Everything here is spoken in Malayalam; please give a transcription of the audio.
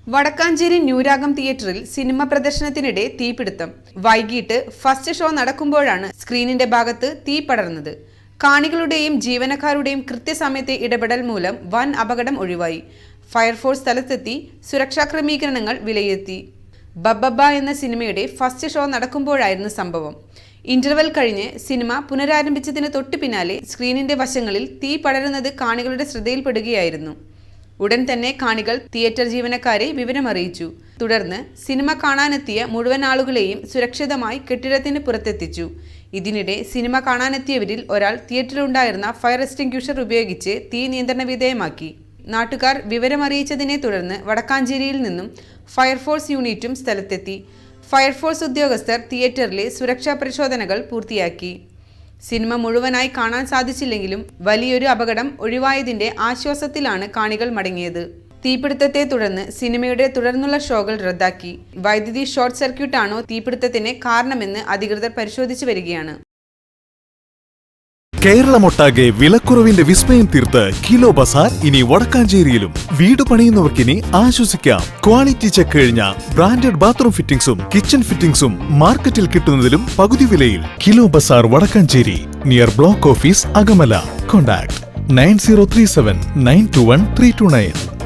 വടക്കാഞ്ചേരി ന്യൂരാഗം തിയേറ്ററിൽ സിനിമ പ്രദർശനത്തിനിടെ തീപിടുത്തം. വൈകിട്ട് ഫസ്റ്റ് ഷോ നടക്കുമ്പോഴാണ് സ്ക്രീനിന്റെ ഭാഗത്ത് തീ പടർന്നത്. കാണികളുടെയും ജീവനക്കാരുടെയും കൃത്യസമയത്തെ ഇടപെടൽ മൂലം വൻ അപകടം ഒഴിവായി. ഫയർഫോഴ്സ് സ്ഥലത്തെത്തി സുരക്ഷാ ക്രമീകരണങ്ങൾ വിലയിരുത്തി. ബബ്ബബ്ബ എന്ന സിനിമയുടെ ഫസ്റ്റ് ഷോ നടക്കുമ്പോഴായിരുന്നു സംഭവം. ഇന്റർവെൽ കഴിഞ്ഞ് സിനിമ പുനരാരംഭിച്ചതിന് തൊട്ടു പിന്നാലെ സ്ക്രീനിന്റെ വശങ്ങളിൽ തീ പടരുന്നത് കാണികളുടെ ശ്രദ്ധയിൽപ്പെടുകയായിരുന്നു. ഉടൻ തന്നെ കാണികൾ തിയേറ്റർ ജീവനക്കാരെ വിവരമറിയിച്ചു. തുടർന്ന് സിനിമ കാണാനെത്തിയ മുഴുവൻ ആളുകളെയും സുരക്ഷിതമായി കെട്ടിടത്തിന് പുറത്തെത്തിച്ചു. ഇതിനിടെ സിനിമ കാണാനെത്തിയവരിൽ ഒരാൾ തിയേറ്ററിലുണ്ടായിരുന്ന ഫയർ എക്സ്റ്റിംഗ്വിഷർ ഉപയോഗിച്ച് തീ നിയന്ത്രണ വിധേയമാക്കി. നാട്ടുകാർ വിവരമറിയിച്ചതിനെ തുടർന്ന് വടക്കാഞ്ചേരിയിൽ നിന്നും ഫയർഫോഴ്സ് യൂണിറ്റും സ്ഥലത്തെത്തി. ഫയർഫോഴ്സ് ഉദ്യോഗസ്ഥർ തിയേറ്ററിലെ സുരക്ഷാ പരിശോധനകൾ പൂർത്തിയാക്കി. സിനിമ മുഴുവനായി കാണാൻ സാധിച്ചില്ലെങ്കിലും വലിയൊരു അപകടം ഒഴിവായതിന്റെ ആശ്വാസത്തിലാണ് കാണികൾ മടങ്ങിയത്. തീപിടുത്തത്തെ തുടർന്ന് സിനിമയുടെ തുടർന്നുള്ള ഷോകൾ റദ്ദാക്കി. വൈദ്യുതി ഷോർട്ട് സർക്യൂട്ടാണോ തീപിടുത്തത്തിന് കാരണമെന്ന് അധികൃതർ പരിശോധിച്ചു വരികയാണ്. കേരളമൊട്ടാകെ വിലക്കുറവിന്റെ വിസ്മയം തീർത്ത് കിലോ ബസാർ ഇനി വടക്കാഞ്ചേരിയിലും. വീട് പണിയുന്നവർക്കിനി ആശ്വസിക്കാം. ക്വാളിറ്റി ചെക്ക് കഴിഞ്ഞ ബ്രാൻഡഡ് ബാത്റൂം ഫിറ്റിംഗ്സും കിച്ചൺ ഫിറ്റിംഗ്സും മാർക്കറ്റിൽ കിട്ടുന്നതിലും പകുതി വിലയിൽ. Kilo Bazaar Vadakkanchery, near block office, Akamala. Contact 9037 921 329.